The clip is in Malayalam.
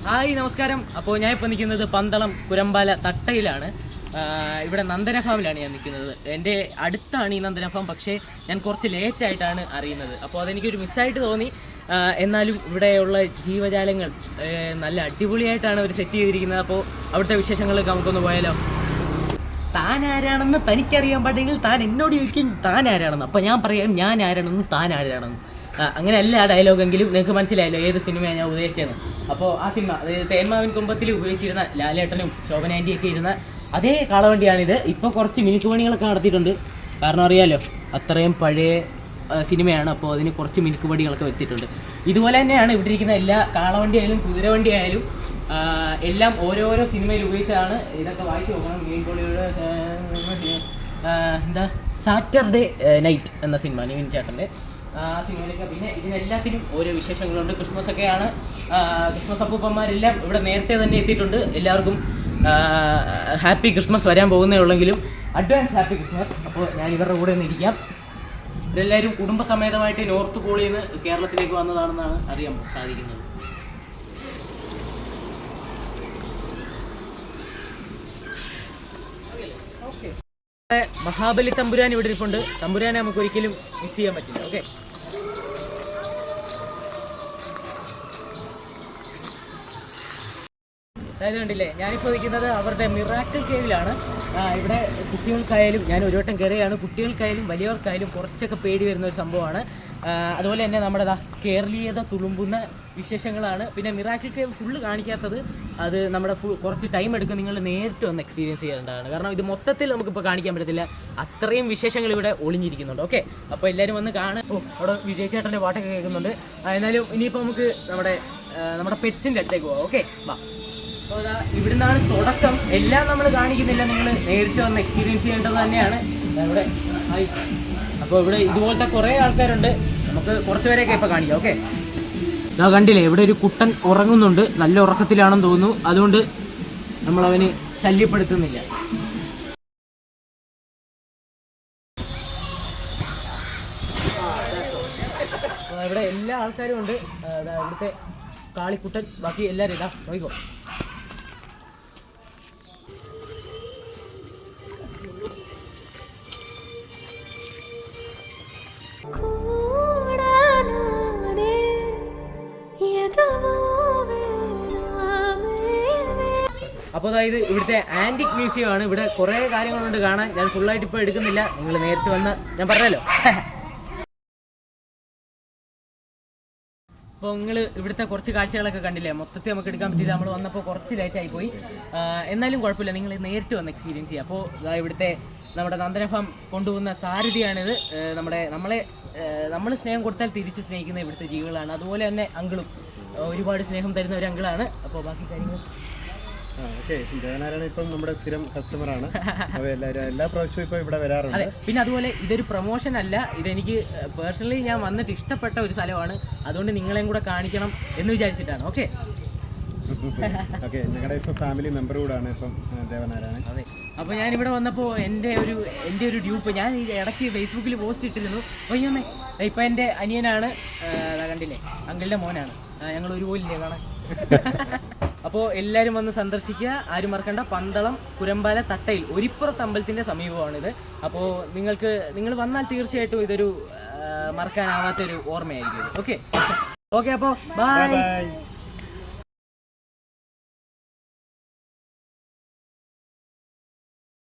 ഹായ് നമസ്കാരം. അപ്പോൾ ഞാൻ ഇപ്പോൾ നിൽക്കുന്നത് പന്തളം കുരമ്പാല തട്ടയിലാണ്. ഇവിടെ നന്ദന ഫാമിലാണ് ഞാൻ നിൽക്കുന്നത്. എൻ്റെ അടുത്താണ് ഈ നന്ദന ഫാം, പക്ഷേ ഞാൻ കുറച്ച് ലേറ്റായിട്ടാണ് അറിയുന്നത്. അപ്പോൾ അതെനിക്കൊരു മിസ്സായിട്ട് തോന്നി. എന്നാലും ഇവിടെയുള്ള ജീവജാലങ്ങൾ നല്ല അടിപൊളിയായിട്ടാണ് അവർ സെറ്റ് ചെയ്തിരിക്കുന്നത്. അപ്പോൾ അവിടുത്തെ വിശേഷങ്ങളിലേക്ക് നമുക്കൊന്ന് പോയാലോ. താൻ ആരാണെന്ന് തനിക്കറിയാൻ പാടെങ്കിൽ താൻ എന്നോട് ചോദിക്കും താൻ ആരാണെന്ന്. അപ്പോൾ ഞാൻ പറയാം ഞാൻ ആരാണെന്ന് താൻ ആരാണെന്ന്. അങ്ങനെയല്ല ആ ഡയലോഗെങ്കിലും നിങ്ങൾക്ക് മനസ്സിലായല്ലോ ഏത് സിനിമയാണ് ഞാൻ ഉദ്ദേശിച്ചത്. അപ്പോൾ ആ സിനിമ തേന്മാവിൻ കുമ്പത്തിൽ ഉപയോഗിച്ചിരുന്ന ലാലേട്ടനും ശോഭന ആൻറ്റിയൊക്കെ ഇരുന്ന അതേ കാളവണ്ടിയാണിത്. ഇപ്പോൾ കുറച്ച് മിനുക്കുപണികളൊക്കെ നടത്തിയിട്ടുണ്ട്. കാരണം അറിയാമല്ലോ അത്രയും പഴയ സിനിമയാണ്. അപ്പോൾ അതിന് കുറച്ച് മിനുക്കുപടികളൊക്കെ വരുത്തിയിട്ടുണ്ട്. ഇതുപോലെ തന്നെയാണ് ഇവിടെ ഇരിക്കുന്ന എല്ലാ കാളവണ്ടി ആയാലും കുതിരവണ്ടി ആയാലും എല്ലാം ഓരോരോ സിനിമയിൽ ഉപയോഗിച്ചാണ്. ഇതൊക്കെ വായിച്ചു നോക്കണം. മീൻപൊളിയുടെ എന്താ സാറ്റർഡേ നൈറ്റ് എന്ന സിനിമ നിവിൻ ചേട്ടൻ്റെ ആ സിനിമയിലൊക്കെ. പിന്നെ ഇതിനെല്ലാത്തിനും ഓരോ വിശേഷങ്ങളുണ്ട്. ക്രിസ്മസ് ഒക്കെയാണ്. ക്രിസ്മസ് അപ്പൂപ്പന്മാരെല്ലാം ഇവിടെ നേരത്തെ തന്നെ എത്തിയിട്ടുണ്ട്. എല്ലാവർക്കും ഹാപ്പി ക്രിസ്മസ് വരാൻ പോകുന്നേ ഉള്ളെങ്കിലും അഡ്വാൻസ് ഹാപ്പി ക്രിസ്മസ്. അപ്പോൾ ഞാൻ ഇവരുടെ കൂടെ ഒന്ന് ഇരിക്കാം. ഇതെല്ലാവരും കുടുംബസമേതമായിട്ട് നോർത്ത് പോളിയിൽ നിന്ന് കേരളത്തിലേക്ക് വന്നതാണെന്നാണ് അറിയാൻ സാധിക്കുന്നത്. മഹാബലി തമ്പുരാൻ ഇവിടെ ഇരിപ്പുണ്ട്. തമ്പുരാനെ നമുക്ക് ഒരിക്കലും മിസ് ചെയ്യാൻ പറ്റില്ല. ഓക്കെ, അതായത് കണ്ടില്ലേ, ഞാനിപ്പോൾ നിൽക്കുന്നത് അവരുടെ മിറാക്കിൾ കേവിലാണ്. ഇവിടെ കുട്ടികൾക്കായാലും ഞാൻ ഒരു വട്ടം കയറിയാണ്. കുട്ടികൾക്കായാലും വലിയവർക്കായാലും കുറച്ചൊക്കെ പേടി വരുന്ന ഒരു സംഭവമാണ്. അതുപോലെ തന്നെ നമ്മുടെ കേരളീയത തുളുമ്പുന്ന വിശേഷങ്ങളാണ്. പിന്നെ മിറാക്കിൾ കേവ് ഫുള്ള് കാണിക്കാത്തത് അത് നമ്മുടെ കുറച്ച് ടൈം എടുക്കും. നിങ്ങൾ നേരിട്ട് വന്ന് എക്സ്പീരിയൻസ് ചെയ്യേണ്ടതാണ്. കാരണം ഇത് മൊത്തത്തിൽ നമുക്കിപ്പോൾ കാണിക്കാൻ പറ്റത്തില്ല. അത്രയും വിശേഷങ്ങൾ ഇവിടെ ഒളിഞ്ഞിരിക്കുന്നുണ്ട്. ഓക്കെ, അപ്പോൾ എല്ലാവരും വന്ന് കാണും. അവിടെ വിജയ് ചേട്ടൻ്റെ പാട്ടൊക്കെ കേൾക്കുന്നുണ്ട്. എന്നാലും ഇനിയിപ്പോൾ നമുക്ക് നമ്മുടെ പെറ്റ്സിൻ്റെ അടുത്തേക്ക് പോകാം. ഓക്കെ, വാ. അപ്പോൾ ഇവിടുന്നാണ് തുടക്കം. എല്ലാം നമ്മൾ കാണിക്കുന്നില്ല, നിങ്ങൾ നേരിട്ട് വന്ന് എക്സ്പീരിയൻസ് ചെയ്യേണ്ടത് തന്നെയാണ്. ഇവിടെ അപ്പോൾ ഇവിടെ ഇതുപോലത്തെ കുറേ ആൾക്കാരുണ്ട്. നമുക്ക് കുറച്ച് പേരെയൊക്കെ ഇപ്പോൾ കാണിക്കാം. ഓക്കെ, ഇതാ കണ്ടില്ലേ, ഇവിടെ ഒരു കുട്ടൻ ഉറങ്ങുന്നുണ്ട്. നല്ല ഉറക്കത്തിലാണെന്ന് തോന്നുന്നു. അതുകൊണ്ട് നമ്മളവന് ശല്യപ്പെടുത്തുന്നില്ല. ഇവിടെ എല്ലാ ആൾക്കാരും ഉണ്ട്. ഇവിടുത്തെ കാളിക്കുട്ടൻ, ബാക്കി എല്ലാവരും ഇതാ നോക്കിക്കോ. അപ്പോൾ അതായത് ഇവിടുത്തെ ആൻറ്റിക് മ്യൂസിയം ആണ്. ഇവിടെ കുറേ കാര്യങ്ങളുണ്ട് കാണാൻ. ഞാൻ ഫുള്ളായിട്ട് ഇപ്പോൾ എടുക്കുന്നില്ല. നിങ്ങൾ നേരിട്ട് വന്ന് ഞാൻ പറഞ്ഞല്ലോ. അപ്പോൾ നിങ്ങൾ ഇവിടുത്തെ കുറച്ച് കാഴ്ചകളൊക്കെ കണ്ടില്ലേ. മൊത്തത്തിൽ നമുക്ക് എടുക്കാൻ പറ്റില്ല. നമ്മൾ വന്നപ്പോൾ കുറച്ച് ലേറ്റായി പോയി. എന്നാലും കുഴപ്പമില്ല, നിങ്ങൾ നേരിട്ട് വന്ന് എക്സ്പീരിയൻസ് ചെയ്യുക. അപ്പോൾ ഇവിടുത്തെ നമ്മുടെ നന്ദന ഫാം കൊണ്ടുപോകുന്ന സാരഥിയാണിത്. നമ്മൾ സ്നേഹം കൊടുത്താൽ തിരിച്ച് സ്നേഹിക്കുന്ന ഇവിടുത്തെ ജീവികളാണ്. അതുപോലെ തന്നെ അങ്കിളും ഒരുപാട് സ്നേഹം തരുന്ന ഒരു അങ്കിളാണ്. അപ്പോൾ ബാക്കി കാര്യങ്ങൾ ജയനാരായണ ഇപ്പം നമ്മുടെ സ്ഥിരം കസ്റ്റമറാണ്. എല്ലാ പ്രാവശ്യവും ഇപ്പോൾ ഇവിടെ വരാറുണ്ട്. അതെ, പിന്നെ അതുപോലെ ഇതൊരു പ്രൊമോഷൻ അല്ല. ഇതെനിക്ക് പേഴ്സണലി ഞാൻ വന്നിട്ട് ഇഷ്ടപ്പെട്ട ഒരു സ്ഥലമാണ്. അതുകൊണ്ട് നിങ്ങളെയും കൂടെ കാണിക്കണം എന്ന് വിചാരിച്ചിട്ടാണ്. ഓക്കെ, ഞങ്ങളുടെ ഇപ്പം ഫാമിലി മെമ്പർ കൂടാണ് ഇപ്പം ദേവനാരായണൻ. അതെ, അപ്പോൾ ഞാനിവിടെ വന്നപ്പോൾ എൻ്റെ ഒരു ഡ്യൂപ്പ് ഞാൻ ഇടയ്ക്ക് ഫേസ്ബുക്കിൽ പോസ്റ്റ് ഇട്ടിരുന്നു. അയ്യോമ്മേ, ഇപ്പം എൻ്റെ അനിയനാണ്. കണ്ടില്ലേ, അങ്കിളിൻ്റെ മോനാണ്. ഞങ്ങൾ ഒരുപോലില്ലേ കാണാൻ. അപ്പോൾ എല്ലാവരും വന്ന് സന്ദർശിക്കുക. ആരും മറക്കണ്ട, പന്തളം കുരമ്പാല തട്ടയിൽ ഒരിപ്പുറത്ത് അമ്പലത്തിൻ്റെ സമീപമാണിത്. അപ്പോൾ നിങ്ങൾ വന്നാൽ തീർച്ചയായിട്ടും ഇതൊരു മറക്കാനാവാത്തൊരു ഓർമ്മയായിരിക്കും. ഓക്കെ, അപ്പോൾ ബൈ.